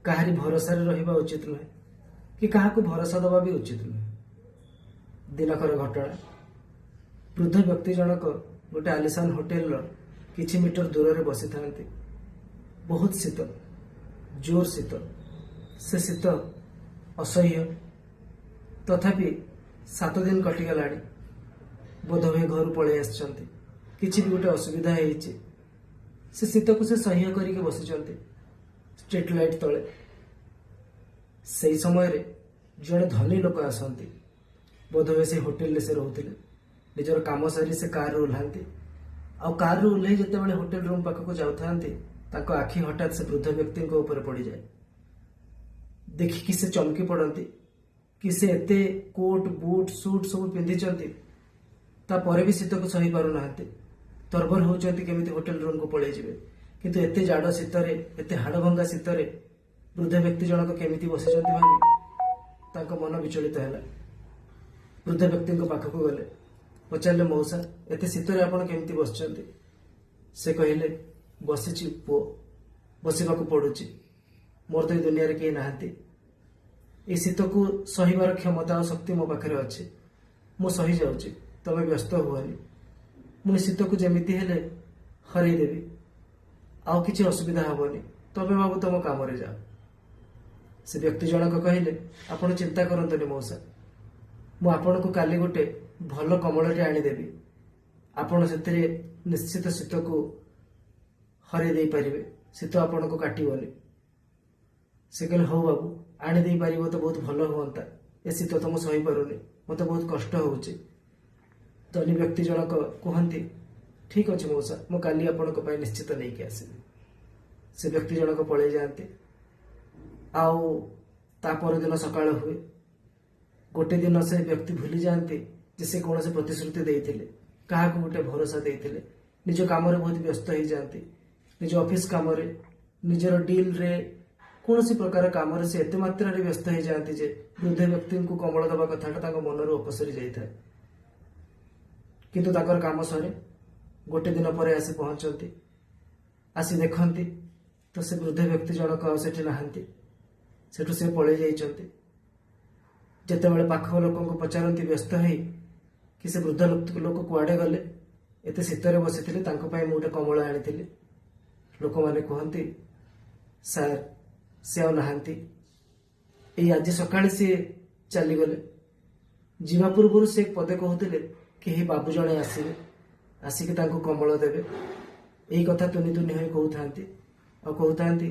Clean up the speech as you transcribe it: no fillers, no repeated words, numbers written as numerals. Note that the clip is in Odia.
କାହାରି ଭରସାରେ ରହିବା ଉଚିତ ନୁହେଁ କି କାହାକୁ ଭରସା ଦେବା ବି ଉଚିତ ନୁହେଁ। ଦିନକର ଘଟଣା, ବୃଦ୍ଧ ବ୍ୟକ୍ତି ଜଣକ ଗୋଟେ ଆଲିଶାନ ହୋଟେଲର କିଛି ମିଟର ଦୂରରେ ବସିଥାନ୍ତି। ବହୁତ ଶୀତ, ଜୋର ଶୀତ। ସେ ଶୀତ ଅସହ୍ୟ। ତଥାପି 7 ଦିନ କଟିଗଲାଣି। ବୋଧହୁଏ ଘରୁ ପଳେଇ ଆସିଛନ୍ତି। କିଛି ବି ଗୋଟେ ଅସୁବିଧା ହେଇଛି। ସେ ଶୀତକୁ ସେ ସହ୍ୟ କରିକି ବସିଛନ୍ତି ଷ୍ଟ୍ରିଟ୍ ଲାଇଟ୍ ତଳେ। ସେହି ସମୟରେ ଜଣେ ଧନୀ ଲୋକ ଆସନ୍ତି। ବୋଧହୁଏ ସେ ହୋଟେଲରେ ସେ ରହୁଥିଲେ। ନିଜର କାମ ସାରି ସେ କାରରୁ ଓହ୍ଲାନ୍ତି। ଆଉ କାରରୁ ଓହ୍ଲେଇ ଯେତେବେଳେ ହୋଟେଲ ରୁମ୍ ପାଖକୁ ଯାଉଥାନ୍ତି, ତାଙ୍କ ଆଖି ହଠାତ୍ ସେ ବୃଦ୍ଧ ବ୍ୟକ୍ତିଙ୍କ ଉପରେ ପଡ଼ିଯାଏ। ଦେଖିକି ସେ ଚମକି ପଡ଼ନ୍ତି କି ସେ ଏତେ କୋଟ୍ ବୁଟ୍ ସୁଟ୍ ସବୁ ପିନ୍ଧିଛନ୍ତି, ତାପରେ ବି ଶୀତକୁ ସହି ପାରୁନାହାନ୍ତି। ତରବର ହେଉଛନ୍ତି କେମିତି ହୋଟେଲ ରୁମ୍କୁ ପଳେଇ ଯିବେ। କିନ୍ତୁ ଏତେ ଜାଡ଼ ଶୀତରେ, ଏତେ ହାଡ଼ଭଙ୍ଗା ଶୀତରେ ବୃଦ୍ଧ ବ୍ୟକ୍ତି ଜଣକ କେମିତି ବସିଛନ୍ତି ଭାବି ତାଙ୍କ ମନ ବିଚଳିତ ହେଲା। ବୃଦ୍ଧ ବ୍ୟକ୍ତିଙ୍କ ପାଖକୁ ଗଲେ, ପଚାରିଲେ, ମଉସା, ଏତେ ଶୀତରେ ଆପଣ କେମିତି ବସିଛନ୍ତି? ସେ କହିଲେ, ବସିଛି ପୁଅ, ବସିବାକୁ ପଡ଼ୁଛି। ମୋର ତ ଏ ଦୁନିଆରେ କେହି ନାହାନ୍ତି। এই ଶୀତକୁ ସହିବାର କ୍ଷମତା ଆଉ ଶକ୍ତି ମୋ ପାଖରେ ଅଛି। ମୁଁ ସହିଯାଉଛି, ତମେ ବ୍ୟସ୍ତ ହୁଅନି। ମୁଁ ଶୀତକୁ ଯେମିତି ହେଲେ ହରେଇଦେବି। ଆଉ କିଛି ଅସୁବିଧା ହବନି। ତମେ ବାବୁ ତମ କାମରେ ଯାଅ। ସେ ବ୍ୟକ୍ତି ଜଣକ କହିଲେ, ଆପଣ ଚିନ୍ତା କରନ୍ତୁନି ମଉସା, ମୁଁ ଆପଣଙ୍କୁ କାଲି ଗୋଟେ ଭଲ କମଳଟେ ଆଣିଦେବି। ଆପଣ ସେଥିରେ ନିଶ୍ଚିତ ଶୀତକୁ ହରେଇ ଦେଇପାରିବେ। ଶୀତ ଆପଣଙ୍କୁ କାଟିବନି। ସେ କହିଲେ, ହଉ ବାବୁ, ଆଣିଦେଇ ପାରିବ ତ ବହୁତ ଭଲ ହୁଅନ୍ତା। ଏ ଶୀତ ତ ମୁଁ ସହିପାରୁନି, ମୋତେ ବହୁତ କଷ୍ଟ ହେଉଛି। ଧନୀ ବ୍ୟକ୍ତି ଜଣକ କୁହନ୍ତି, ଠିକ୍ ଅଛି ମଉସା, ମୁଁ କାଲି ଆପଣଙ୍କ ପାଇଁ ନିଶ୍ଚିତ ନେଇକି ଆସିବି। ସେ ବ୍ୟକ୍ତି ଜଣକ ପଳେଇ ଯାଆନ୍ତି। ଆଉ ତା ପରଦିନ ସକାଳ ହୁଏ। ଗୋଟେ ଦିନ ସେ ବ୍ୟକ୍ତି ଭୁଲି ଯାଆନ୍ତି ଯେ ସେ କୌଣସି ପ୍ରତିଶ୍ରୁତି ଦେଇଥିଲେ, କାହାକୁ ଗୋଟେ ଭରସା ଦେଇଥିଲେ। ନିଜ କାମରେ ବହୁତ ବ୍ୟସ୍ତ ହେଇଯାଆନ୍ତି। ନିଜ ଅଫିସ କାମରେ, ନିଜର ଡିଲ୍ରେ, କୌଣସି ପ୍ରକାର କାମରେ ସେ ଏତେ ମାତ୍ରାରେ ବ୍ୟସ୍ତ ହେଇଯାଆନ୍ତି ଯେ ବୃଦ୍ଧ ବ୍ୟକ୍ତିଙ୍କୁ କମଳ ଦେବା କଥାଟା ତାଙ୍କ ମନରୁ ଅପସରି ଯାଇଥାଏ। କିନ୍ତୁ ତାଙ୍କର କାମ ସରେ। ଗୋଟେ ଦିନ ପରେ ଆସି ପହଞ୍ଚନ୍ତି। ଆସି ଦେଖନ୍ତି ତ ସେ ବୃଦ୍ଧ ବ୍ୟକ୍ତି ଜଣକ ଆଉ ସେଠି ନାହାନ୍ତି। ସେଠୁ ସେ ପଳେଇ ଯାଇଛନ୍ତି। ଯେତେବେଳେ ପାଖ ଲୋକଙ୍କୁ ପଚାରନ୍ତି ବ୍ୟସ୍ତ ହେଇ କି ସେ ବୃଦ୍ଧ ଲୋକ କୁଆଡ଼େ ଗଲେ, ଏତେ ଶୀତରେ ବସିଥିଲେ, ତାଙ୍କ ପାଇଁ ମୁଁ ଗୋଟେ କମଳ ଆଣିଥିଲି। ଲୋକମାନେ କୁହନ୍ତି, ସାର୍, ସେ ଆଉ ନାହାନ୍ତି। ଏଇ ଆଜି ସକାଳେ ସିଏ ଚାଲିଗଲେ। ଯିବା ପୂର୍ବରୁ ସେ ପଦେ କହୁଥିଲେ କି ଏହି ବାବୁ ଜଣେ ଆସିବେ, ଆସିକି ତାଙ୍କୁ କମଳ ଦେବେ। ଏଇ କଥା ତୁନି ତୁନି ହୋଇ କହୁଥାନ୍ତି ଆଉ କହୁଥାନ୍ତି